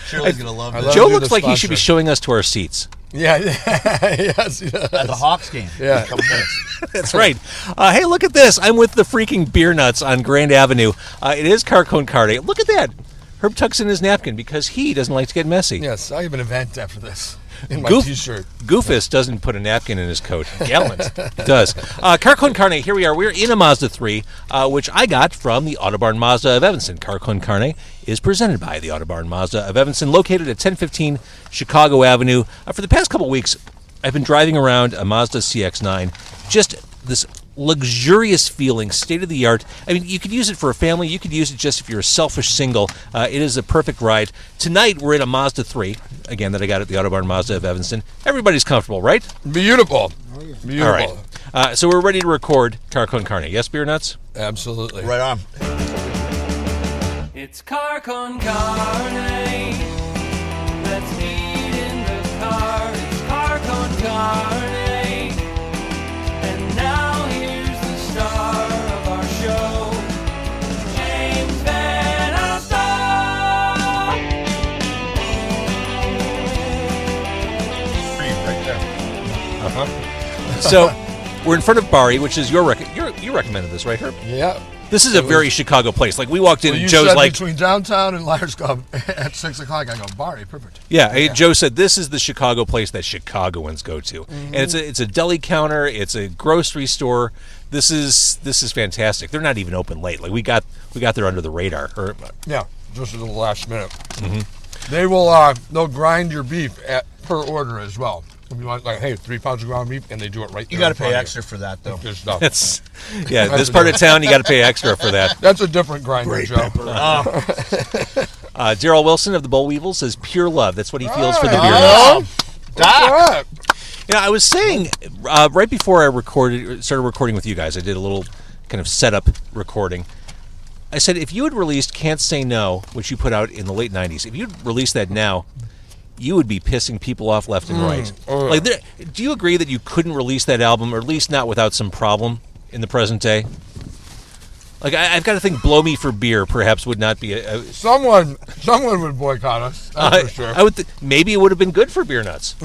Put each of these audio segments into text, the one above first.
Shirley's going to love this. Joe looks like he should be showing us to our seats. Yeah, yes, he does. At the Hawks game. Yeah. In a couple minutes. That's right. Hey, look at this. I'm with the freaking beer nuts on Grand Avenue. It is Car Con Carne. Look at that. Herb tucks in his napkin because he doesn't like to get messy. Yes, I have an event after this in my T-shirt. Goofus doesn't put a napkin in his coat. Gallant does. Car Con Carne, here we are. We're in a Mazda 3, which I got from the Autobarn Mazda of Evanston. Car Con Carne is presented by the Autobarn Mazda of Evanston, located at 1015 Chicago Avenue. For the past couple weeks, I've been driving around a Mazda CX-9. Just this luxurious feeling, state-of-the-art. I mean, you could use it for a family. You could use it just if you're a selfish single. It is a perfect ride. Tonight, we're in a Mazda 3, again, that I got at the Autobarn Mazda of Evanston. Everybody's comfortable, right? Beautiful. Beautiful. All right. So we're ready to record Car Con Carne. Yes, Beer Nuts? Absolutely. Right on. It's Car Con Carne. Let's eat in the car. It's Car Con Carne. And now here's the star of our show, James Van Alstyne. Right there. So we're in front of Bari, which is you recommended this, right, Herb? Yeah. This is a very Chicago place. Like, we walked in, Well, and you Joe's said like... between downtown and Liars Club at 6 o'clock, I go, Bari, perfect. Yeah, Joe said this is the Chicago place that Chicagoans go to. And it's a deli counter, it's a grocery store. This is fantastic. They're not even open late. Like, we got there under the radar. Yeah, just at the last minute. They will they'll grind your beef per order as well. If you want, like, hey, 3 pounds of ground beef, and they do it right there. You got to pay extra for that, though. Good stuff. This part of town, you got to pay extra for that. That's a different grinder, Joe. Daryl Wilson of the Boll Weevil says pure love. That's what he feels for the beer. Doc. I was saying right before I started recording with you guys, I did a little kind of setup recording. I said, if you had released Can't Say No, which you put out in the late 90s, if you'd released that now, you would be pissing people off left and right. Like, do you agree that you couldn't release that album, or at least not without some problem in the present day? Like, I've got to think "Blow Me for Beer" perhaps would not be Someone would boycott us. That's for sure. I would maybe it would have been good for Beer Nuts.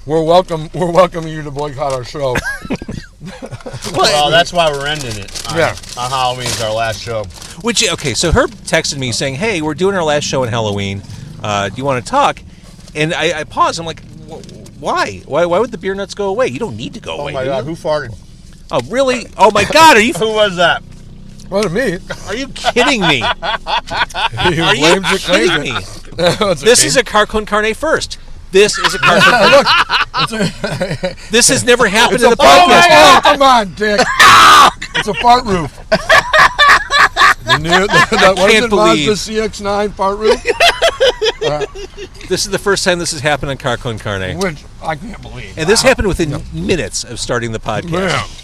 We're welcoming you to boycott our show. Well, that's why we're ending it. On Halloween is our last show. So Herb texted me saying, "Hey, we're doing our last show on Halloween. Do you want to talk?" And I paused. I'm like, why? Why would the Beer Nuts go away? You don't need to go away. Oh my God, who farted? Oh, really? Oh my God, are you? Who was that? Wasn't me. Are you kidding me? Are you kidding me? This is a Car Con Carne first. This is a Car Con Carne. This has never happened in the podcast. Oh, come on, Dick. It's a fart roof. What is it, Mazda CX-9 fart roof? This is the first time this has happened on Car Con Carne. Which I can't believe. And this happened within minutes of starting the podcast.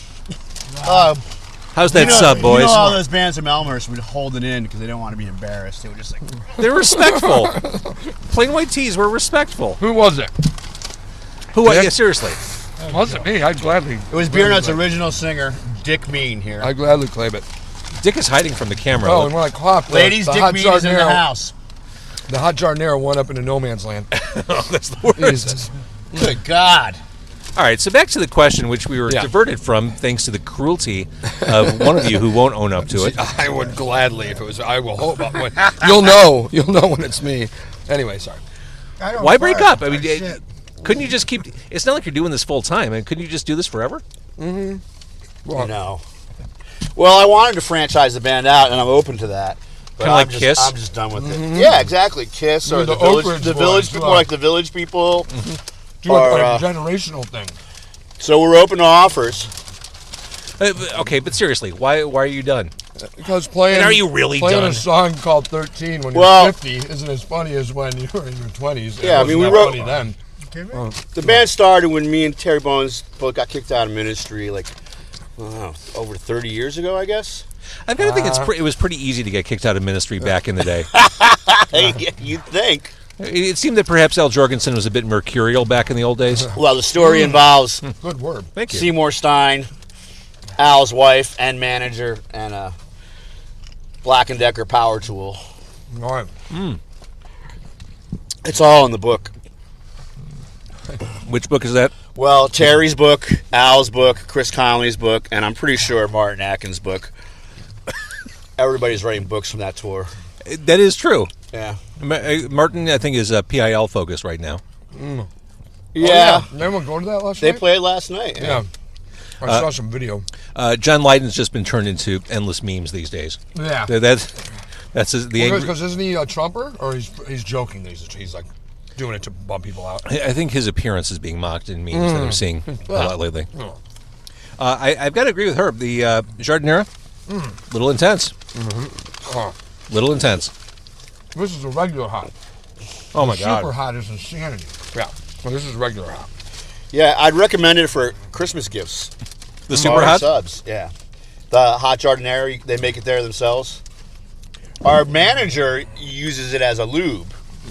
How's that sub, boys? You know, all those bands from Elmhurst would hold it in because they don't want to be embarrassed. They were just like... They're respectful. Plain White Tees were respectful. Who was it? Yeah, seriously. It wasn't me. I'd gladly... It was Beer Nuts' original singer, Dick Mean, here. I'd gladly claim it. Dick is hiding from the camera. Oh, and when I coughed... Ladies, Dick Mean is in the house. The hot giardiniera went up into no man's land. Oh, that's the worst. Jesus. Good God. All right, so back to the question, which we were diverted from thanks to the cruelty of one of you who won't own up to it. I would gladly if it was. I will hope. You'll know when it's me. Anyway, sorry. Why break up? I mean, couldn't you just keep? It's not like you're doing this full time. I mean, couldn't you just do this forever? Well, no. Well, I wanted to franchise the band out, and I'm open to that. Kind of like Kiss? I'm just done with it. Yeah, exactly. Kiss or the village people, like the Village People. Do a generational thing. So we're open to offers. Okay, but seriously, why are you done? Because playing. And are you really playing done? a song called 13 when you're 50 isn't as funny as when you were in your 20s. Yeah, I mean, we wrote. Funny then. The band started when me and Terry Bones both got kicked out of ministry, like, I don't know, over 30 years ago, I guess. I've got to think it was pretty easy to get kicked out of ministry back in the day. You'd think. It seemed that perhaps Al Jorgensen was a bit mercurial back in the old days. Well, the story involves good word. Thank you. Seymour Stein, Al's wife and manager, and a Black & Decker power tool. All right. It's all in the book. Which book is that? Well, Terry's book, Al's book, Chris Conley's book, and I'm pretty sure Martin Atkins' book. Everybody's writing books from that tour. That is true. Yeah. Martin, I think, is PIL focused right now. Yeah. Did anyone go to that last They night? played last night. Yeah. I saw some video. John Lydon's just been turned into endless memes these days. Yeah. That's the angry. Because isn't he a Trumper? Or he's joking that he's like doing it to bum people out? I think his appearance is being mocked in memes that I'm seeing a lot lately. I've got to agree with Herb. The giardiniera, little intense. Little intense. This is a regular hot. Oh my God. Super hot is insanity. Yeah. Well, this is regular hot. Yeah, I'd recommend it for Christmas gifts. The super Bari hot. Subs, yeah. The hot giardiniera, they make it there themselves. Our manager uses it as a lube.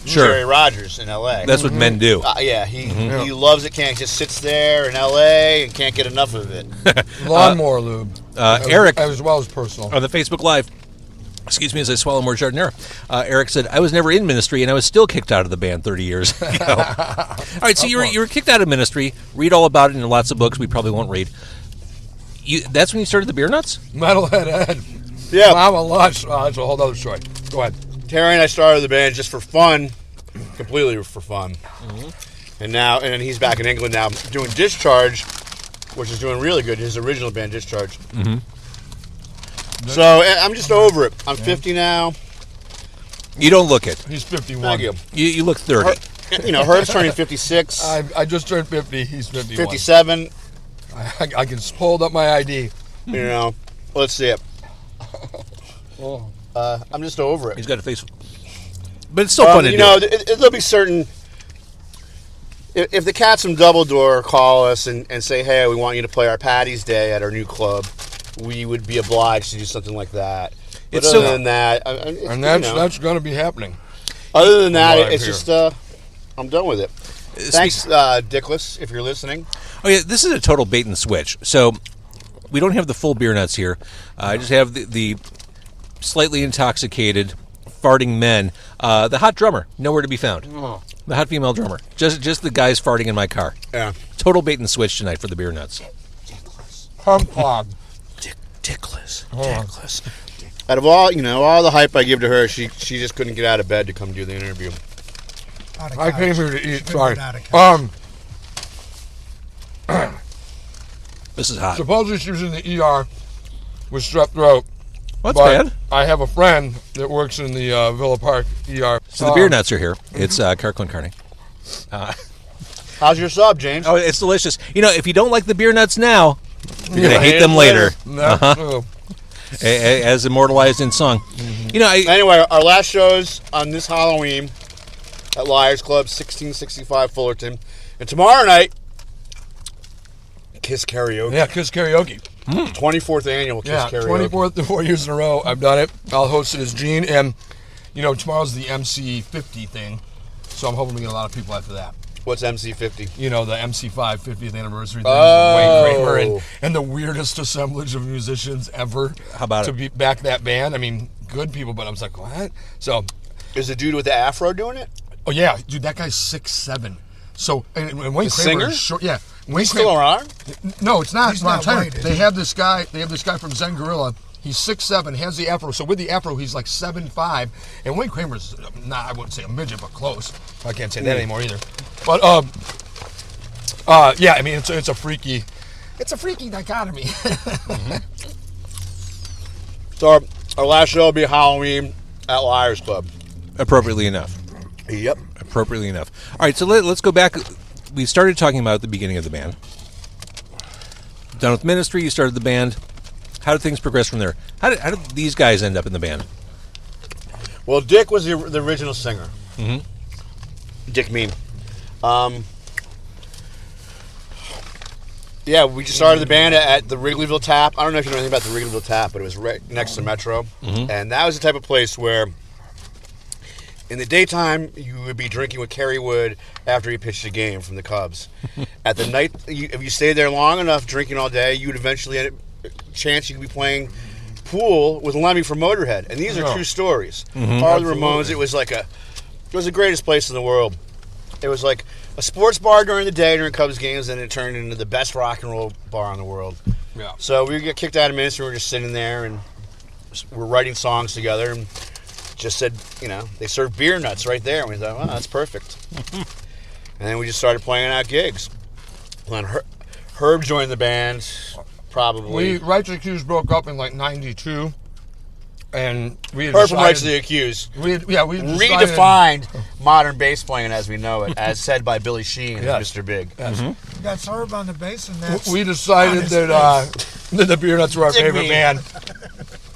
Sure. Jerry Rogers in L.A. That's what men do. Yeah, he loves it. Just sits there in L.A. and can't get enough of it. Lawnmower lube. Eric, as well as personal. on the Facebook Live, excuse me as I swallow more giardiniera, Eric said, I was never in ministry and I was still kicked out of the band 30 years ago. All right, so you were kicked out of ministry. Read all about it in lots of books we probably won't read. That's when you started the Beer Nuts? Metalhead Ed. Yeah. Mama Lunch. Oh, that's a whole other story. Go ahead. Terry and I started the band just for fun, completely for fun. And then he's back in England now doing Discharge, which is doing really good. His original band, Discharge. So I'm just over it. I'm 50 now. You don't look it. He's 51. Thank you. You look 30. Herb's turning 56, I just turned 50. He's 51. 57. I can hold up my ID. Let's see it. Oh. I'm just over it. He's got a face. But it's still fun to do. There'll be certain. If the Cats from Double Door call us and say, hey, we want you to play our Patty's Day at our new club, we would be obliged to do something like that. But It's other still- than that, And that's going to be happening. other than that, Live it's here. just I'm done with it. Thanks, Dickless, if you're listening. Oh yeah, this is a total bait and switch. So we don't have the full Beer Nuts here. I just have the slightly intoxicated, farting men. The hot drummer, nowhere to be found. The hot female drummer, just the guys farting in my car. Yeah. Total bait and switch tonight for the Beer Nuts. Pump clog. Dickless. Dickless. Out of all the hype I give to her, she just couldn't get out of bed to come do the interview. I came here to eat. Sorry. This is hot. Supposedly she was in the ER with strep throat. What's but bad? I have a friend that works in the Villa Park ER. So the Beer Nuts are here. It's Car Con Carne. How's your sub, James? Oh, it's delicious. If you don't like the Beer Nuts now, you're going to hate them later. That's true. As immortalized in song. Anyway, our last show's on this Halloween at Liars Club, 1665 Fullerton. And tomorrow night, Kiss Karaoke. Yeah, Kiss Karaoke. 24th annual Kiss Karaoke. 24th, 4 years in a row. I've done it. I'll host it as Gene. And, tomorrow's the MC50 thing. So I'm hoping to get a lot of people after that. What's MC50? The MC5 50th anniversary thing Oh. with Wayne Kramer and the weirdest assemblage of musicians ever. How about to it? be back that band? I mean, good people, but I was like, what? So, Is the dude with the afro doing it? oh yeah, dude, that guy's 6'7". So, and Wayne Kramer singer? is short. Yeah, Wayne Still around? No, it's not. He's Well, I'm not telling white, you, is they he? have this guy from Zen Gorilla. He's 6'7", has the afro. So with the afro, he's like 7'5". And Wayne Kramer's not, I wouldn't say a midget, but close. I can't say that anymore either. But yeah, I mean it's a freaky dichotomy. So our last show will be Halloween at Liars Club. Appropriately enough. Yep. Appropriately enough. All right, so let's go back. We started talking about the beginning of the band. Done with ministry, you started the band. How did things progress from there? How did these guys end up in the band? Well, Dick was the original singer. Mhm. Dick Meme. Yeah, we just started the band at the Wrigleyville Tap. I don't know if you know anything about the Wrigleyville Tap, but it was right next to Metro. And that was the type of place where in the daytime, you would be drinking with Kerry Wood after he pitched a game from the Cubs. At the night, if you stayed there long enough drinking all day, you would eventually end up, chance you could be playing pool with Lemmy from Motorhead. And these are true stories. Part of the Ramones, it was like It was the greatest place in the world. It was like a sports bar during the day during Cubs games, and it turned into the best rock and roll bar in the world. Yeah. So we get kicked out of minutes, and we were just sitting there, and we're writing songs together, and just said, they served beer nuts right there, and we thought, wow, that's perfect. And then we just started playing out gigs. When Herb joined the band, probably. Rights Accused broke up in like '92, and we had Herb from Rights the Accused. We redefined modern bass playing as we know it, as said by Billy Sheehan, Yes. Mr. Big. Yes. That's Herb on the bass, and that's We decided that the Beer Nuts were our favorite band,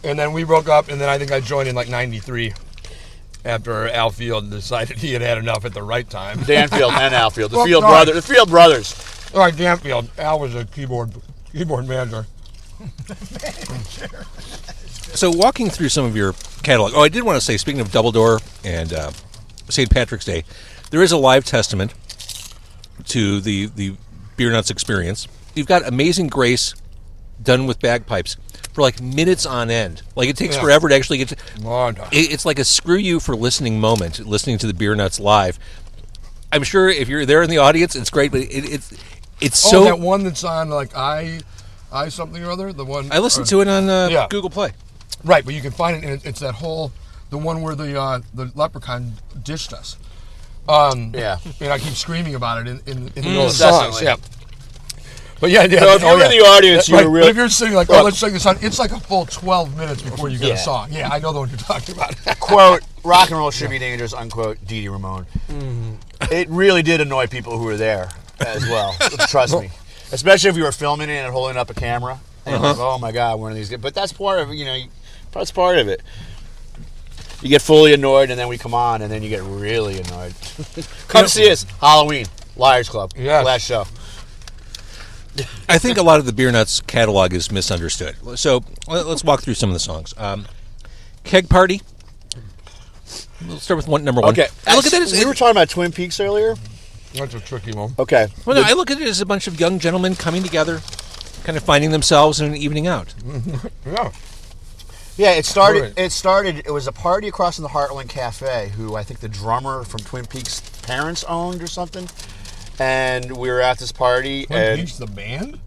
and then we broke up, and then I think I joined in like '93. After Al Field decided he had had enough at the right time. Dan Field and Al Field, the Oh, Field sorry. brothers. The Field brothers. All right, Dan Field. Al was a keyboard manager. So walking through some of your catalog, I did want to say, speaking of Double Door and St. Patrick's Day, there is a live testament to the Beer Nuts experience. You've got Amazing Grace done with bagpipes for like minutes on end. Like it takes forever to actually get to... Long time. It's like a screw you for listening moment, listening to the Beer Nuts live. I'm sure if you're there in the audience, it's great, but it's so... that one that's on like I something or other, the one... I listened to it on Google Play. Right, but you can find it, and it's that whole, the one where the leprechaun dished us. Yeah. And I keep screaming about it in the middle of the Definitely. songs. Yeah. But yeah. So if you're in the audience, Right, you're but really... if you're sitting like, let's sing this song, it's like a full 12 minutes before you get a song. Yeah, I know the one you're talking about. Quote, rock and roll should be dangerous, unquote, Dee Dee Ramone. It really did annoy people who were there as well. Trust me. Especially if you were filming it and holding up a camera. And like, oh my God, one of these guys. But that's part of it, that's part of it. You get fully annoyed, and then we come on, and then you get really annoyed. Come see us, Halloween, Liars Club, last show. I think a lot of the Beer Nuts catalog is misunderstood. So let's walk through some of the songs. Keg Party. Let's start with number one. Okay, I look at that as... We were talking about Twin Peaks earlier. That's a tricky one. Okay. Well, no, I look at it as a bunch of young gentlemen coming together, kind of finding themselves and an evening out. Yeah. Yeah, it started. It was a party across from the Heartland Cafe, who I think the drummer from Twin Peaks' parents owned or something. And we were at this party. Twin Peaks, the band?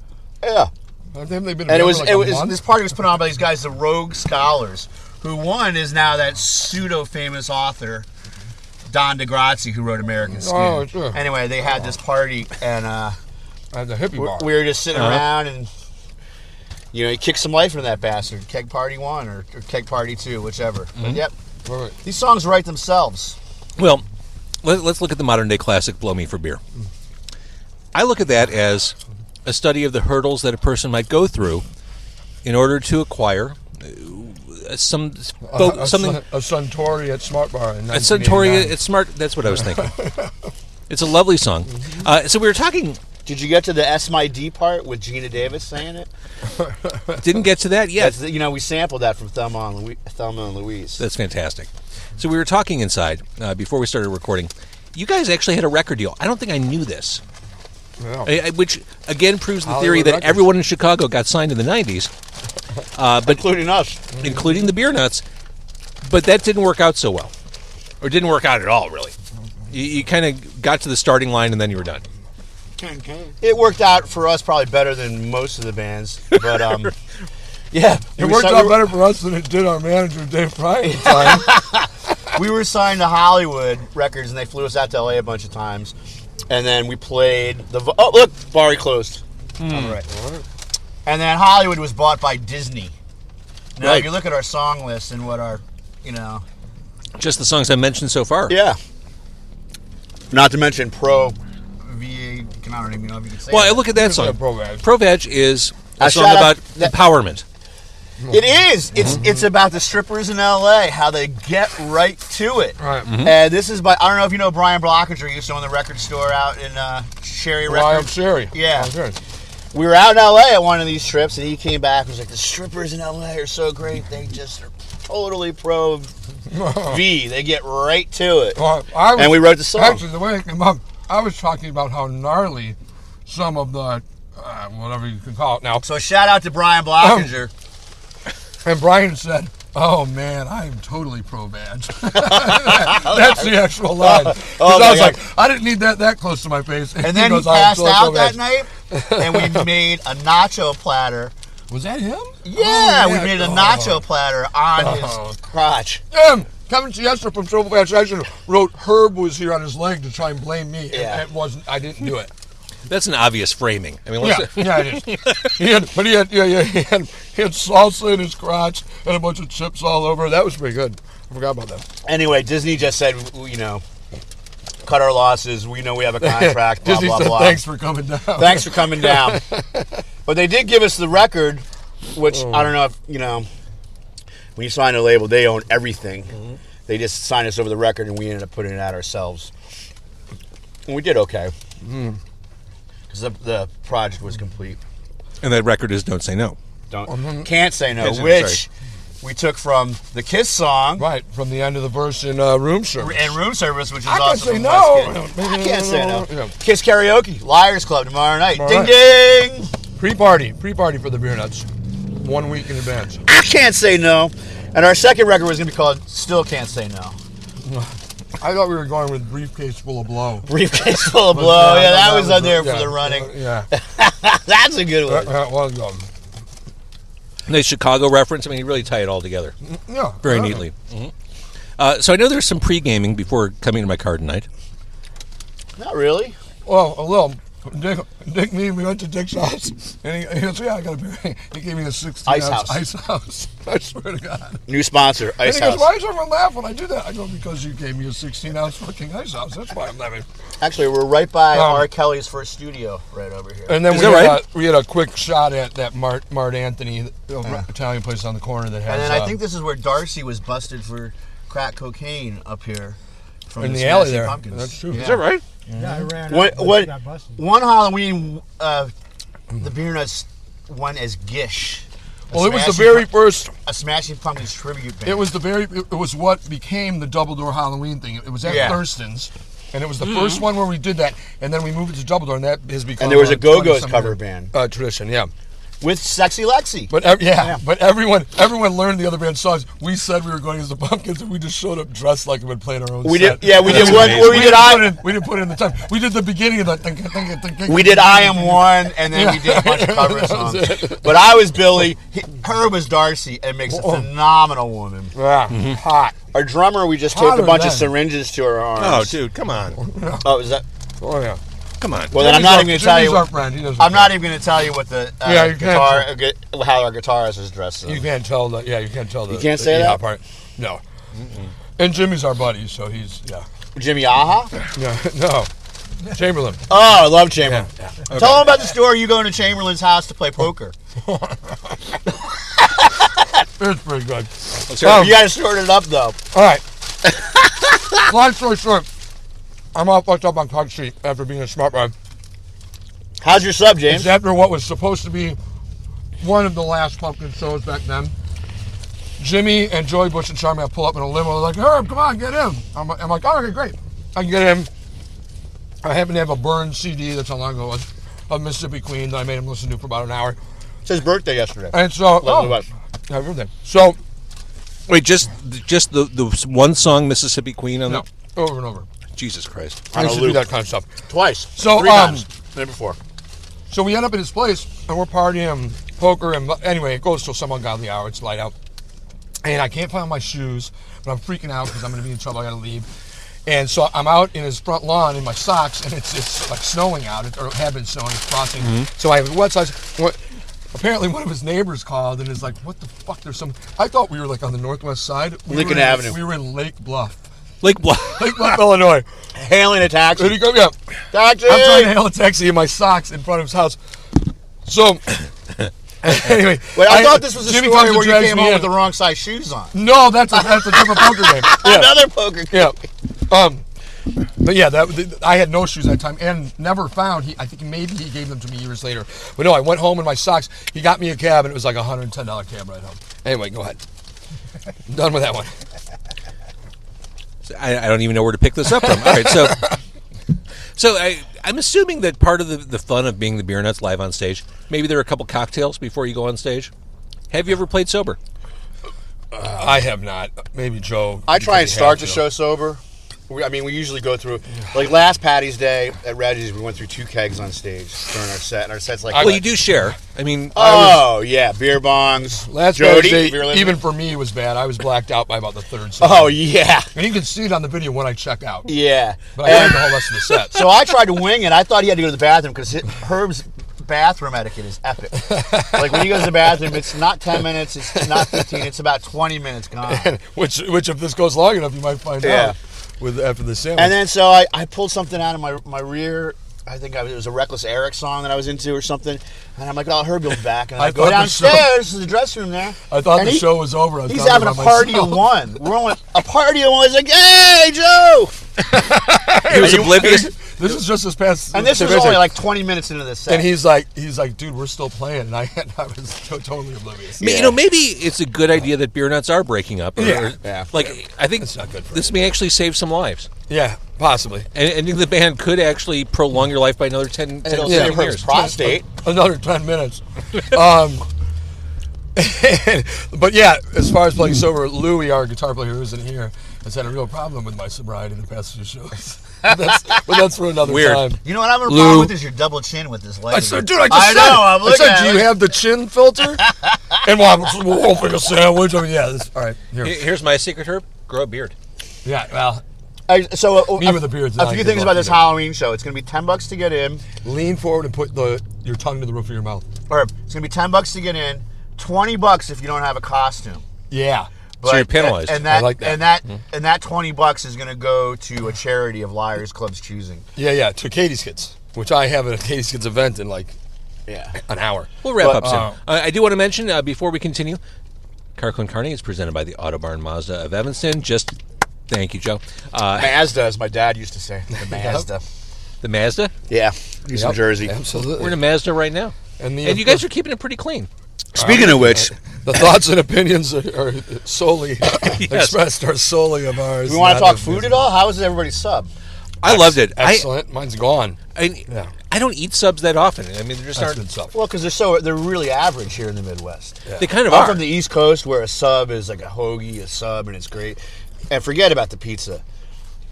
Yeah. Haven't they been And month? this party was put on by these guys, the Rogue Scholars, who one is now that pseudo-famous author, Don DeGrazia, who wrote American Skin. Oh, sure. Anyway, they had this party, and At the hippie bar. we were just sitting around, and you kick some life into that bastard. Keg Party 1 or Keg Party 2, whichever. But yep, Right. these songs write themselves. Well, let's look at the modern-day classic, Blow Me for Beer. I look at that as a study of the hurdles that a person might go through in order to acquire something. A Suntory at Smart Bar in 1989. A Suntory at Smart. That's what I was thinking. It's a lovely song. So we were talking. Did you get to the S My D part with Gina Davis saying it? Didn't get to that yet. We sampled that from Thelma and Louise. That's fantastic. So we were talking inside before we started recording. You guys actually had a record deal. I don't think I knew this. Yeah. Which, again, proves the theory Hollywood that Records. everyone in Chicago got signed in the 90s. But Including us. including the Beer Nuts. But that didn't work out so well. Or didn't work out at all, really. You kind of got to the starting line and then you were done. It worked out for us probably better than most of the bands. But, yeah. It worked out better for us than it did our manager, Dave Pryor, at the time. We were signed to Hollywood Records, and they flew us out to L.A. a bunch of times. And then we played oh, look, Bari closed. All right. And then Hollywood was bought by Disney. Now, Right. if you look at our song list and what our, Just the songs I mentioned so far. Yeah. Not to mention Pro VA, I don't even know if you can say Well, that. I look at that song. Pro Veg. Pro Veg is a song shout out about that- empowerment. It is. It's about the strippers in L.A., how they get right to it. Right. And this is by, I don't know if you know Brian Blockinger, he used to own the record store out in Sherry Brian Records. Sherry. Yeah. Okay. We were out in L.A. at one of these trips, and he came back and was like, the strippers in L.A. are so great. They just are totally pro V. They get right to it. Well, And we wrote the song. Actually, the way it came up, I was talking about how gnarly some of the, whatever you can call it now. So shout out to Brian Blockinger. And Brian said, Oh man, I am totally pro badge. That's the actual line. 'Cause Oh, I was my like, I didn't need that close to my face. And then he goes, "I am passed totally out pro that badge." night, and we made a nacho platter. Was that him? Yeah, Oh, we made a nacho platter on Oh. his crotch. Kevin Siesta from Trouble Badge Action wrote Herb was here on his leg to try and blame me. Yeah. And it wasn't. I didn't do it. That's an obvious framing. I mean, Yeah, it is. He had salsa in his crotch and a bunch of chips all over. That was pretty good. I forgot about that. Anyway, Disney just said, cut our losses. We know we have a contract. Blah Disney blah said, blah. thanks for coming down. Thanks for coming down. But they did give us the record, which I don't know if when you sign a label, they own everything. Mm-hmm. They just signed us over the record, and we ended up putting it out ourselves. And we did okay. Because the project was complete. and that record is Don't Say No. Can't Say No, Can't Say No, which we took from the Kiss song. Right, from the end of the verse in Room Service. And Room Service, which is I also Can't Say from No. West Kid. I Can't Say No. Yeah. Kiss Karaoke, Liars Club tomorrow night. Tomorrow Ding ding! Pre-party for the Beer Nuts. 1 week in advance. I Can't Say No. And our second record was going to be called Still Can't Say No. I thought we were going with Briefcase Full of Blow. Briefcase Full of Blow. Yeah, that was on there for the running. Yeah. That's a good one. Well, Nice Chicago reference. I mean, you really tie it all together yeah. very neatly. So I know there's some pre-gaming before coming to my car tonight. Not really. Well, a little. Dick we went to Dick's house, and he goes, yeah, I got a beer. He gave me a 16-ounce Icehouse. I swear to God. New sponsor, And he Icehouse. goes, why does everyone laugh when I do that? I go, because you gave me a 16-ounce fucking Icehouse. That's why I'm laughing. Actually, we're right by R. Kelly's first studio right over here. And then Is we that had, right? we had a quick shot at that Mart Anthony Italian place on the corner that has. And then I think this is where Darcy was busted for crack cocaine up here. From in the Smashing alley there. Pumpkins. That's true. Yeah. Is that right? Yeah, I ran What- out. what- Got busted. One Halloween, the Beer Nuts won as Gish. Well, it was the very first. A Smashing Pumpkins tribute band. It was it was what became the Double Door Halloween thing. It was at Thurston's, and it was the first one where we did that, and then we moved it to Double Door, and that has become. And there was a Go-Go's 20-something cover band. Tradition, yeah. With Sexy Lexi. But but everyone learned the other band's songs. We said we were going as the Pumpkins, and we just showed up dressed like we had played our own. We set. did, yeah, we did That's one amazing. where we didn't put it in the time. We did the beginning of the. We did I Am One, and then we did a bunch of cover That songs. was it. But I was Billy, her was Darcy, and makes a phenomenal woman. Yeah, hot. Our drummer, we just taped Hotter a bunch of than. syringes to her arms. Oh, dude, come on. Oh, is that? Oh yeah. Come on. Well, then I'm not even going to tell Jimmy's you. our friend. He doesn't I'm not care. even going to tell you what the Yeah, you can't guitar, how our guitarist is dressed. You can't tell the. Yeah, you can't tell the. You can't the say that? part. No. And Jimmy's our buddy, so he's Jimmy Aha? No. Chamberlain. Oh, I love Chamberlain. Yeah. Tell him about the story you going to Chamberlain's house to play poker. It's pretty good. You got to sort it up, though. All right. Long story short, I'm all fucked up on Clark Street after being a smart ride. How's your sub, James? It's after what was supposed to be one of the last Pumpkin shows back then. Jimmy and Joey Bush and Charmy pull up in a limo. They're like, Herb, come on, get in. I'm like, oh, okay, great. I can get in. I happen to have a burned CD, that's how long ago it was, of Mississippi Queen that I made him listen to for about an hour. It's his birthday yesterday. And so, happy birthday. So, Wait, just the one song, Mississippi Queen, on no, the over and over. Jesus Christ. I On a used to do loop. that kind of stuff. Twice. So, 3 times. The night before. So we end up at his place, and we're partying, poker, and anyway, it goes till some ungodly hour. It's light out. And I can't find my shoes, but I'm freaking out because I'm going to be in trouble. I got to leave. And so I'm out in his front lawn in my socks, and it's like snowing out, or had been snowing, it's frosting. So I have wet socks. Apparently one of his neighbors called and is like, what the fuck, there's some... I thought we were like on the northwest side. Lincoln Avenue. We were in Lake Bluff. Lake Bluff. Lake Bluff, Illinois. Hailing a taxi. And he goes, yeah. Taxi! I'm trying to hail a taxi in my socks in front of his house. So, anyway. Wait, I thought this was a Jimmy story comes and where you drags came me home in. with the wrong size shoes on. No, that's a different poker game. Yeah. Another poker game. Yeah. But yeah, I had no shoes that time and never found. I think maybe he gave them to me years later. But no, I went home in my socks. He got me a cab, and it was like a $110 cab ride home. Anyway, go ahead. Done with that one. I don't even know where to pick this up from. All right, so I'm assuming that part of the fun of being the Beer Nuts live on stage, maybe there are a couple cocktails before you go on stage. Have you ever played sober? I have not. Maybe Joe. I try and because he start has the show sober. We usually go through, like last Patty's Day at Reggie's, we went through 2 kegs on stage during our set, and our set's like... Well, you do share. I mean... yeah, beer bongs. Last Jody, Patty's if you're Day, listening. even for me, it was bad. I was blacked out by about the third song. Oh, yeah. And you can see it on the video when I check out. Yeah. But I learned the whole rest of the set. So I tried to wing it. I thought he had to go to the bathroom because Herb's bathroom etiquette is epic. Like when he goes to the bathroom, it's not 10 minutes, it's not 15, it's about 20 minutes gone. which if this goes long enough, you might find out after the sandwich. And then so I pulled something out of my rear. I think it was a Reckless Eric song that I was into or something. And I'm like, oh, Herb will be back. And I go downstairs to the dressing room there. I thought the show was over. He's having a party of one. We're on a party of one. He's like, hey, Joe! He was oblivious. This is just this past... And this was only like 20 minutes into the set. And he's like, dude, we're still playing. And I was totally oblivious. You know, maybe it's a good idea that beer nuts are breaking up. Like, I think It's not good for this may actually save some lives. Yeah, possibly. And I think the band could actually prolong your life by another 10 it'll 10 save Herb's years. prostate. Another 10 minutes. But yeah, as far as playing sober, Louie, our guitar player who isn't here, has had a real problem with my sobriety the past few shows. But that's for another time. You know what I'm having a problem with is your double chin with this light. I said, dude, I said, do you have the chin filter? And we'll make a sandwich. I mean, yeah. All right. Here's my secret, Herb. Grow a beard. Yeah, well. Me with a beard. A few things about this Halloween show. It's going to be $10 to get in. Lean forward and put your tongue to the roof of your mouth. Or it's going to be $10 to get in. $20 if you don't have a costume. Yeah. But, so you're penalized. And that, I like that. And that $20 is going to go to a charity of Liars Club's choosing. Yeah, to Katie's Kids, which I have at a Katie's Kids event in like an hour. We'll wrap up soon. I do want to mention, before we continue, Car Con Carne is presented by the Autobarn Mazda of Evanston. Thank you, Joe. Mazda, as my dad used to say. The Mazda. The Mazda? Yeah. He's from Jersey. Absolutely. We're in a Mazda right now. And you guys are keeping it pretty clean. Speaking of which, the thoughts and opinions are solely expressed are solely of ours. We want to talk food at all? How was everybody's sub? I loved it. Excellent. Mine's gone. I don't eat subs that often. I mean, they're just aren't. Good stuff. Well, because they're really average here in the Midwest. Yeah. They kind of I'm are. from the East Coast where a sub is like a hoagie, a sub, and it's great. And forget about the pizza.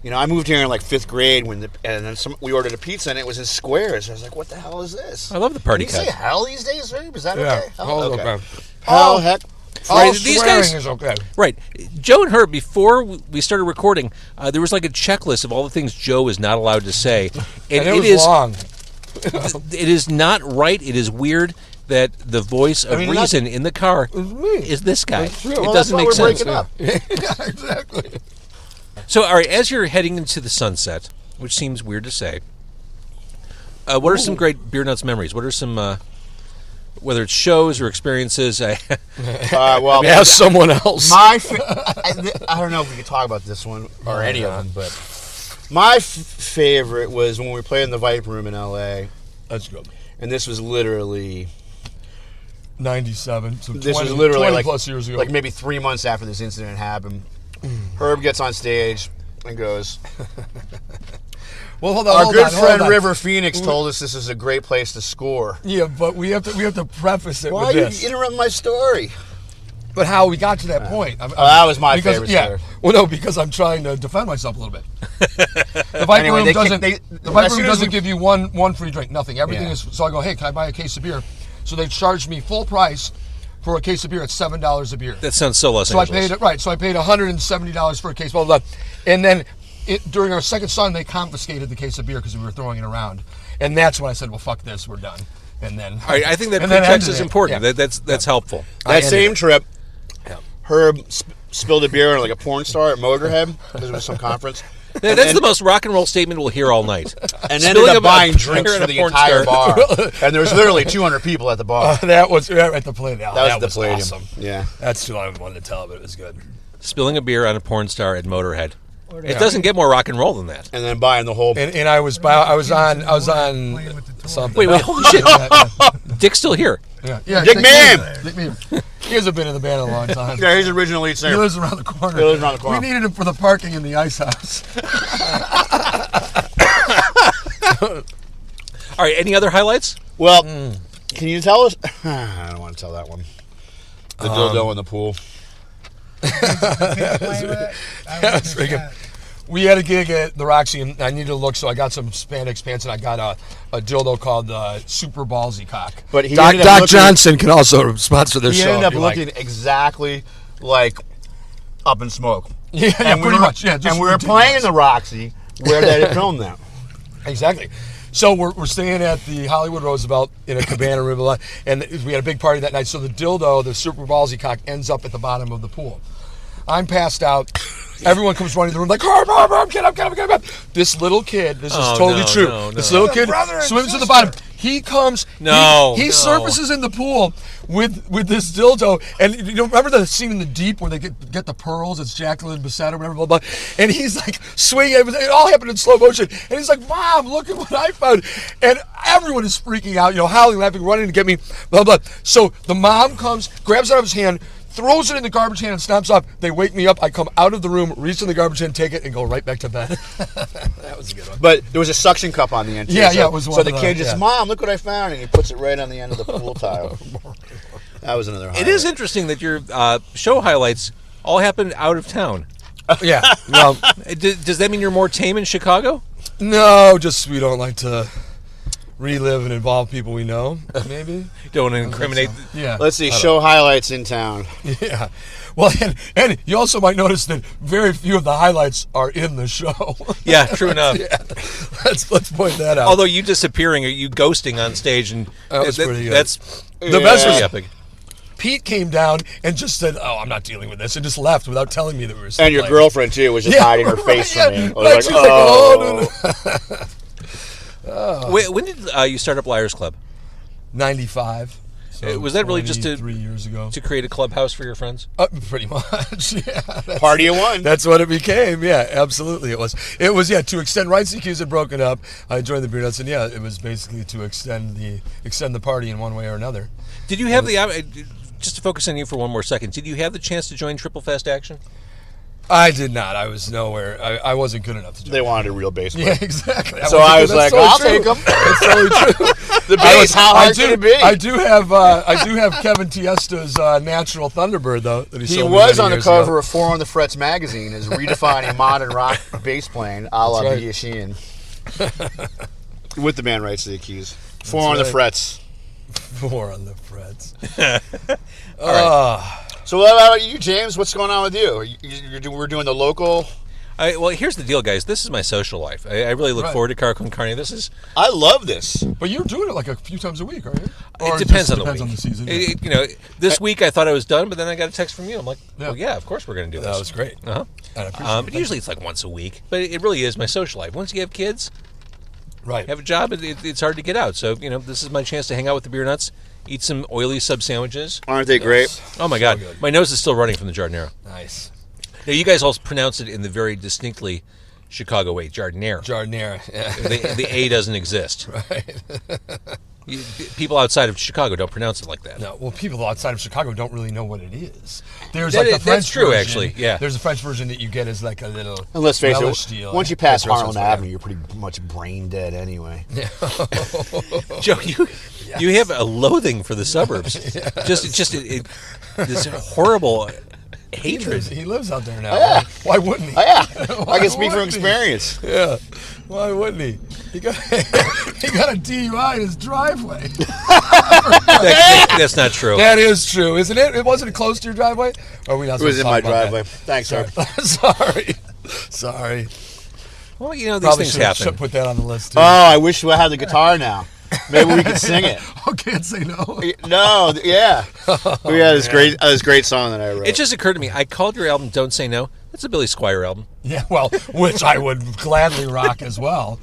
You know, I moved here in like 5th grade and then we ordered a pizza and it was in squares. I was like, what the hell is this? I love the party cut. Can you say hell these days, Herb? Is that okay? Oh, okay. Oh, heck. Right, these guys is okay. Right. Joe and Herb, before we started recording, there was like a checklist of all the things Joe is not allowed to say. And it was long. It is not right. It is weird that the voice of reason in the car is this guy. It doesn't make sense. Up. Yeah, exactly. So, all right, as you're heading into the sunset, which seems weird to say, what are some great Beer Nuts memories? What are some, whether it's shows or experiences? Well, ask someone else. I don't know if we could talk about this one or any of them, but my favorite was when we played in the Viper Room in L.A. That's good. And this was literally 97. So this was literally 20 like plus years ago. Like maybe 3 months after this incident happened. Herb gets on stage and goes, well, hold on. Our good friend River Phoenix told us this is a great place to score. Yeah, but we have to preface it Why with are this. you interrupting my story? But how we got to that point. That was my favorite story. Well, no, because I'm trying to defend myself a little bit. The Viper Room doesn't give you one free drink, nothing. Everything is. So I go, hey, can I buy a case of beer? So they charged me full price for a case of beer at $7 a beer. That sounds so Los Angeles. So I paid $170 for a case, blah, blah, blah. And then during our second song, they confiscated the case of beer because we were throwing it around. And that's when I said, well, fuck this, we're done. And then... All right, I think that pretext is important. Yeah. That's helpful. That same trip, Herb spilled a beer on like a porn star at Motorhead because it was some conference. That's the most rock and roll statement we'll hear all night. And ended up buying drinks for the entire bar. And there was literally 200 people at the bar. That was at the Palladium. That was the Palladium. Awesome. Yeah. That's too long I wanted to tell, but it was good. Spilling a beer on a porn star at Motorhead. It doesn't get more rock and roll than that. And then buying the whole... And I was on something. Wait, holy shit. Dick's still here. Yeah. Dick Man! He hasn't been in the band in a long time. Yeah, he's original lead singer. He lives around the corner. We needed him for the parking in the Icehouse. All right, any other highlights? Well, can you tell us? I don't want to tell that one. The dildo in the pool. Can't play with it. That's pretty good. We had a gig at the Roxy, and I needed to look, so I got some spandex pants, and I got a dildo called Super Ballsy Cock. But he Doc ended up looking- Johnson can also sponsor this He show. ended up if you like. looking exactly like Up in Smoke. Yeah, And we pretty were- much. Yeah, just and we were ridiculous. playing in the Roxy where they had filmed that. Exactly. So we're staying at the Hollywood Roosevelt in a cabana room, and we had a big party that night. So the dildo, the Super Ballsy Cock, ends up at the bottom of the pool. I'm passed out. Everyone comes running in the room like, get up. This little kid, this is totally true. This little kid swims to the bottom. He comes, he surfaces in the pool with this dildo. And you know, remember the scene in The Deep where they get the pearls? It's Jacqueline Bisset or whatever, blah, blah. And he's like swinging. It all happened in slow motion. And he's like, Mom, look at what I found. And everyone is freaking out, howling, laughing, running to get me, blah, blah. So the mom comes, grabs it out of his hand, throws it in the garbage can and stomps off. They wake me up. I come out of the room, reach in the garbage can, take it, and go right back to bed. That was a good one. But there was a suction cup on the end. Too, Yeah, so, it was one So of the the- kid just, yeah. Mom, look what I found, and he puts it right on the end of the pool tile. That was another highlight. It is interesting that your show highlights all happen out of town. Yeah. Well, Does that mean you're more tame in Chicago? no, just we don't like to relive and involve people we know, maybe. Don't want to incriminate. Yeah. Let's see, show highlights in town. Yeah. Well, and you also might notice that very few of the highlights are in the show. Yeah, true enough. Yeah. Let's point that out. Although you disappearing or you ghosting on stage, and That was pretty good. That's The best was pretty epic. Pete came down and just said, "Oh, I'm not dealing with this," and just left without telling me that we were still And your playing. girlfriend, too, was just hiding her face from me. I was Right, like, she was oh. like, no. When did you start up Liars Club? 95. So Was that really just to 3 years ago? to create a clubhouse for your friends? Pretty much, yeah. Party of one. That's what it became. Yeah, absolutely, it was. It was to extend. Right, CQs had broken up. I joined the Beer Nuts, and it was basically to extend the party in one way or another. Did you have just to focus on you for one more second? Did you have the chance to join Triple Fast Action? I did not. I was nowhere. I wasn't good enough to join. They wanted a real bass player. Yeah, exactly. So I was like, I'll take him. That's totally true. The bass, how hard can it be? I do have Kevin Tiesta's Natural Thunderbird though. That he He sold me was many on the years cover ago. of Four on the Frets magazine as redefining modern rock bass playing a la That's right. Billy Sheehan. With the man rights to the keys. Four That's on the right. frets. 4 on the frets. So what about you, James? What's going on with you? We're doing the local. Well, here's the deal, guys. This is my social life. I really look Right. forward to Car Con Carne. This is. I love this. But you're doing it like a few times a week, aren't you? Or It depends just on the depends week. on the season. This week I thought I was done, but then I got a text from you. I'm like, Yeah. well, yeah, of course we're going to do that this. was great. Uh-huh. I appreciate But it. usually it's like once a week. But it really is my social life. Once you have kids, Right. have a job, it's hard to get out. So, this is my chance to hang out with the Beer Nuts, eat some oily sub sandwiches. Aren't they great? Oh, my God. good. My nose is still running from the giardiniera. Nice. Now, you guys all pronounce it in the very distinctly Chicago way, giardiniera. Giardiniera. Yeah. The A doesn't exist. Right. People outside of Chicago don't pronounce it like that. No, well, people outside of Chicago don't really know what it is. There's That like the is- French that's true, version. actually, yeah. There's a French version that you get as like a little. And let's face relish it, deal. once you pass That's also Harlan fun. Avenue, you're pretty much brain dead anyway. Joe, you have a loathing for the suburbs. Just this horrible hatred. He lives out there now. Oh, yeah. Why wouldn't he? Oh, yeah. Why I can speak from wouldn't he? experience. Yeah. Why wouldn't he? He got a DUI in his driveway. That's not true. That is true, isn't it? It wasn't close to your driveway? Or are we not It was supposed in to my talk about driveway. that? Thanks, sir. Sorry. Well, these Probably things should happen. put that on the list too. Oh, I wish I had the guitar now. Maybe we could sing it. I can't say no. No, yeah. We had this great song that I wrote. It just occurred to me. I called your album "Don't Say No." It's a Billy Squier album. Yeah, well, which I would gladly rock as well.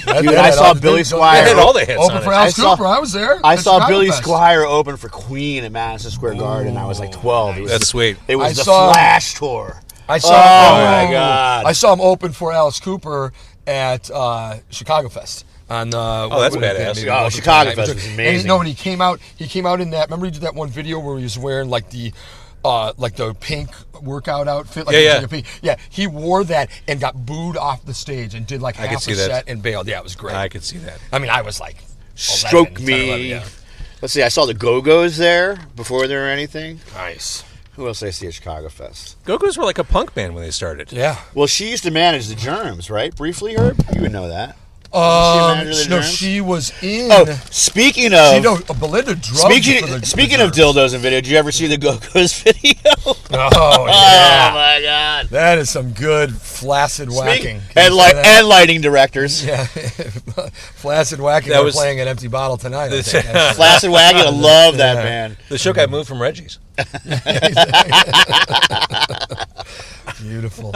Dude, I saw Billy Squier. It had all the hits Open on for it. Alice I saw- Cooper. I was there. I at saw Chicago Billy Fest. Squier open for Queen at Madison Square Garden. I was like 12. It was That's sweet. It was I the saw- Flash tour. I saw. Oh, my God. I saw him open for Alice Cooper at Chicago Fest. On that's badass. Oh, Chicago Fest was amazing. And he came out. He came out in that. Remember, he did that one video where he was wearing like the pink workout outfit. Like Yeah, he was yeah. like a pink- yeah. He wore that and got booed off the stage and did like I could half see a that. set and bailed. Yeah, it was great. I could see that. I mean, I was like, 11, Stroke 10, me. 11, yeah. Let's see. I saw the Go-Go's there before there were anything. Nice. Who else did I see at Chicago Fest? Go-Go's were like a punk band when they started. Yeah. Well, she used to manage the Germs, right? Briefly, Herb? You would know that. Was she a manager of the No, Germs? she was in. Oh, speaking of... Belinda drugged Speaking of dildos and video, did you ever see the Go-Go's video? Oh, yeah. Oh, my God. That is some good flaccid whacking. And lighting directors. Yeah. Flaccid whacking. That We're was- playing an empty bottle tonight. I think. Flaccid Wagon, I love that band. The show got moved from Reggie's. Beautiful.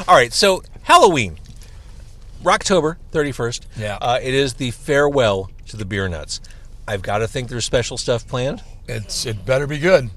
All right, so Halloween, Rocktober 31st. Yeah. It is the farewell to the beer nuts. I've got to think there's special stuff planned. It better be good.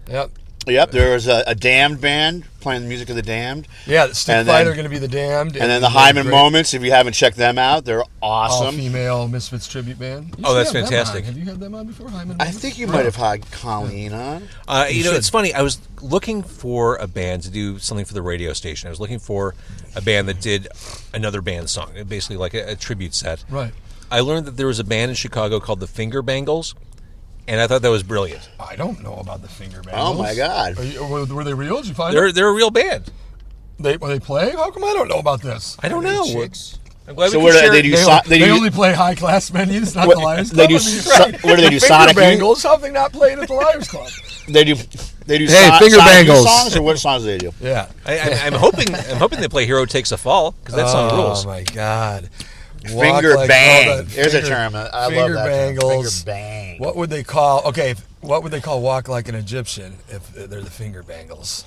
Yep. Yep, there was a Damned band playing the music of the Damned. Yeah, the Stick And Fighter then- are going to be the Damned. And then the Hyman Moments, if you haven't checked them out, they're awesome. All-female Misfits tribute band. You Oh, should that's have them fantastic. on. Have you had them on before, Hyman I Moments? think you might have had Colleen on. You know, should. it's funny. I was looking for a band to do something for the radio station. I was looking for a band that did another band song, basically like a tribute set. Right. I learned that there was a band in Chicago called the Finger Bangles, and I thought that was brilliant. I don't know about the Finger Bangles. Oh, my God. Were they real? Did you find them? They're a real band. They play? How come I don't know about this? I don't know. Chicks. I'm glad So we what can do share they it. do? They do only play high-class menus, not What- the Liars they Club. do I mean, so- what do they do, Finger Sonic Youth? Bangles? How have they not played at the Liars Club? They do Hey, Sonic Finger Youth Bangles. songs, or what songs do they do? Yeah. I'm hoping they play "Hero Takes a Fall" because that song rules. Oh, my God. Finger bang. There's a finger- term. I love Finger that term. bangles. Finger bang. What would they call? Okay, what would they call "Walk Like an Egyptian" if they're the Finger Bangles?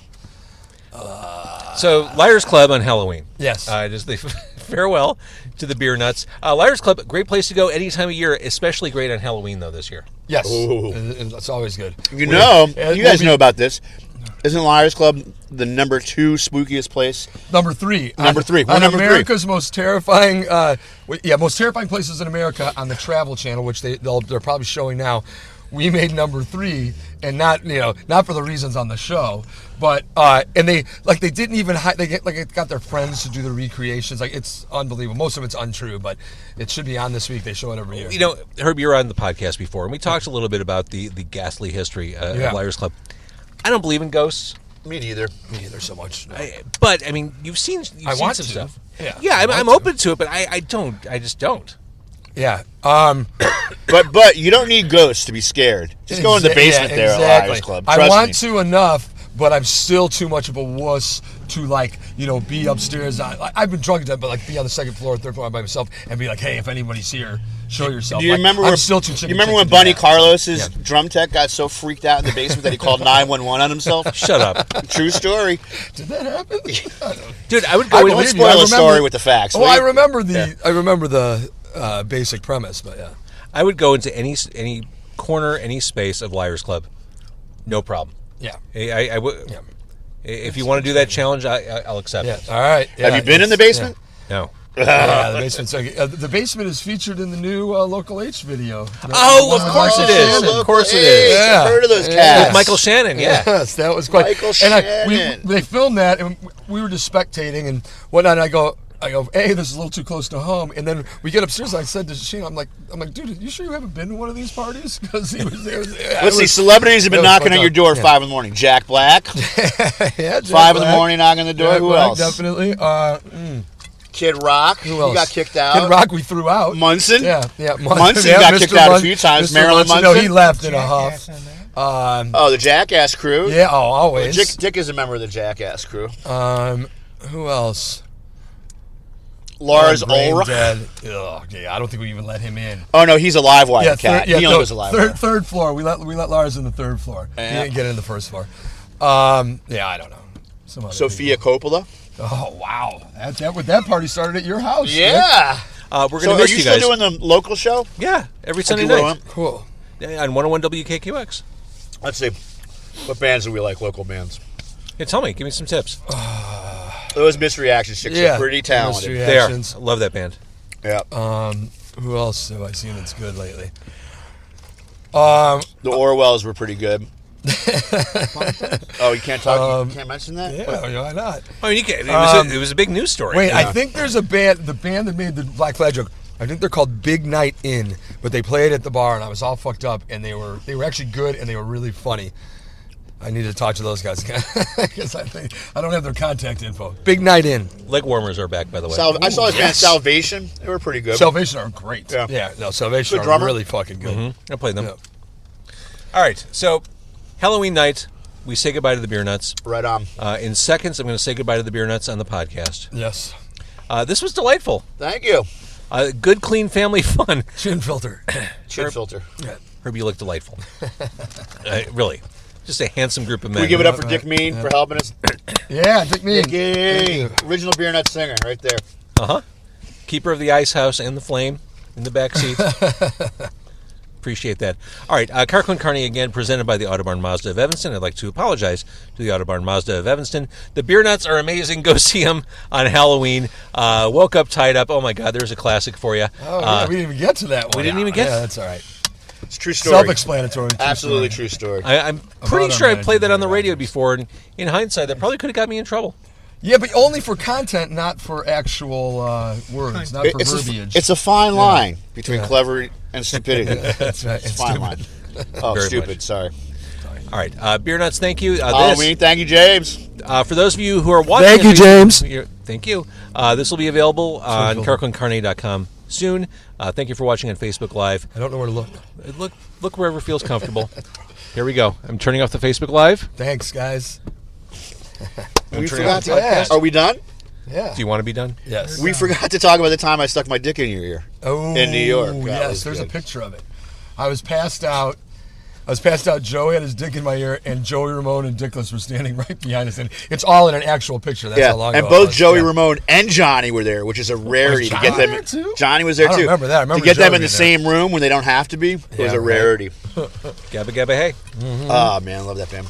So, Liars Club on Halloween. Yes. Just the farewell to the beer nuts. Liars Club, great place to go any time of year, especially great on Halloween though this year. Yes. Ooh. It's always good. You know, We'll you guys be- know about this. Isn't Liars Club the number 2 spookiest place? Number 3. Number three. We're On number three. America's most terrifying, most terrifying places in America on the Travel Channel, which they're probably showing now. We made number 3, and not for the reasons on the show, but and they didn't even they got their friends to do the recreations. Like, it's unbelievable. Most of it's untrue, but it should be on this week. They show it every year. You know, Herb, you were on the podcast before, and we talked a little bit about the ghastly history of Liars Club. I don't believe in ghosts. Me neither. Me either so much. No. But I mean, you've seen I some want to. stuff. Yeah, I'm open to it, but I just don't. Yeah. But you don't need ghosts to be scared. Just go in the basement there at Liars Club. I Trust want me. to enough, but I'm still too much of a wuss to be upstairs. I've been drunk to death, but be on the second floor, third floor by myself, and be like, hey, if anybody's here, show yourself. Do you remember? I'm still too you remember when Bunny Carlos's drum tech got so freaked out in the basement that he called 911 on himself? Shut up, True story. Did that happen? dude. I would I go in. believe Don't you. I spoil the remember- story with the facts. Oh, will I you? remember the basic premise, but yeah. I would go into any corner, any space of Liars Club, no problem. Yeah. I would. Yeah. If you want to do that challenge, I'll accept Yeah. it. All right. Yeah, Have you been in the basement? No. Yeah, the basement's the basement is featured in the new Local H video. Oh, of course it is. Of course it is. Yeah. I've heard of those Yeah. cats. With Michael Shannon, yeah. Yes, that was quite. Michael And Shannon. they filmed that, and we were just spectating and whatnot. And I go, hey, this is a little too close to home. And then we get upstairs. And I said to Shane, I'm like, dude, are you sure you haven't been to one of these parties? Because he was there. Let's see, celebrities have been it was knocking fucked at your up. door Yeah. 5 in the morning. Jack Black, Yeah, 5 in the morning knocking on the door. Who else? Definitely. Kid Rock. Who else? He got kicked out. Kid Rock, we threw out. Munson. Yeah. Munson Yeah, got Mr. kicked out a Mun- few times. Mr. Marilyn No, Munson. he left in a huff. Jackass in there. Oh, the Jackass crew. Yeah. Oh, always. Dick is a member of the Jackass crew. Who else? Lars Brain Ulrich. dead. Ugh, yeah, I don't think we even let him in. Oh no, he's a live wire cat. He only no, goes to live wire. third floor. We let Lars in the third floor. Yeah. He didn't get in the first floor. Yeah, I don't know. Some other Sofia Coppola. people. Oh wow, that party started at your house. Nick. Yeah. We're So gonna are miss you you still guys. doing the local show? Yeah, every Sunday Okay, night Cool. on 101 WKQX. Let's see. What bands do we like? Local bands. Yeah, tell me. Give me some tips. Those Mystery Action chicks Yeah, are pretty talented. Mystery There, Actions. I love that band. Yeah. Who else have I seen that's good lately? The Orwells were pretty good. Oh, you can't talk. You can't mention that. Yeah, why not? I mean, it was a big news story. Wait, I think there's a band, the band that made the Black Flag joke. I think they're called Big Night In, but they played at the bar, and I was all fucked up, and they were actually good, and they were really funny. I need to talk to those guys again because I think I don't have their contact info. Big night in. Leg warmers are back, by the way. I saw his band Salvation. They were pretty good. Salvation are great. Yeah. No, Salvation Good are drummer. really fucking good. I played them. Yeah. All right, so Halloween night, we say goodbye to the beer nuts. Right on. In seconds, I'm going to say goodbye to the beer nuts on the podcast. Yes. This was delightful. Thank you. Good, clean family fun. Chin filter. Chin filter. Yeah. Herbie, you look delightful. Really. Just a handsome group of men. Can we give it up for Dick Mean for helping us? Yeah, Dick Mean. Dickie. Original Beer Nut singer right there. Keeper of the Icehouse and the Flame in the back seat. Appreciate that. All right, Car Con Carne again, presented by the Autobarn Mazda of Evanston. I'd like to apologize to the Autobarn Mazda of Evanston. The beer nuts are amazing. Go see them on Halloween. Woke Up, Tied Up. Oh, my God, there's a classic for you. Oh, yeah, we didn't even get to that one. We didn't even get Yeah, that's all right. It's a true story. Self-explanatory. Absolutely true story. I'm pretty About sure I our played that on the management. radio before, and in hindsight, that probably could have got me in trouble. Yeah, but only for content, not for actual words, not for verbiage. It's a fine line between clever and stupidity. That's right. It's a fine line. Oh, Very stupid. much. Sorry. All right, beer nuts, thank you. Halloween. Thank you, James. For those of you who are watching... Thank you, James. Thank you. This will be available on carconcarne.com soon. Thank you for watching on Facebook Live. I don't know where to look. Look wherever feels comfortable. Here we go. I'm turning off the Facebook Live. Thanks, guys. We turning forgot off to. the podcast. Are we done? Yeah. Do you want to be done? Yes. We forgot to talk about the time I stuck my dick in your ear. Oh, in New York. That yes, was there's good. a picture of it. I was passed out. Joey had his dick in my ear, and Joey Ramone and Dickless were standing right behind us. And it's all in an actual picture. That's how long and ago it both was. Joey Yeah. Ramone and Johnny were there, which is a rarity to get them. there too? Johnny was there I don't too. remember that. I remember to get them Joey in the being same room when they don't have to be was Yeah, a right. rarity. Gabba Gabba Hey. Oh man, I love that band.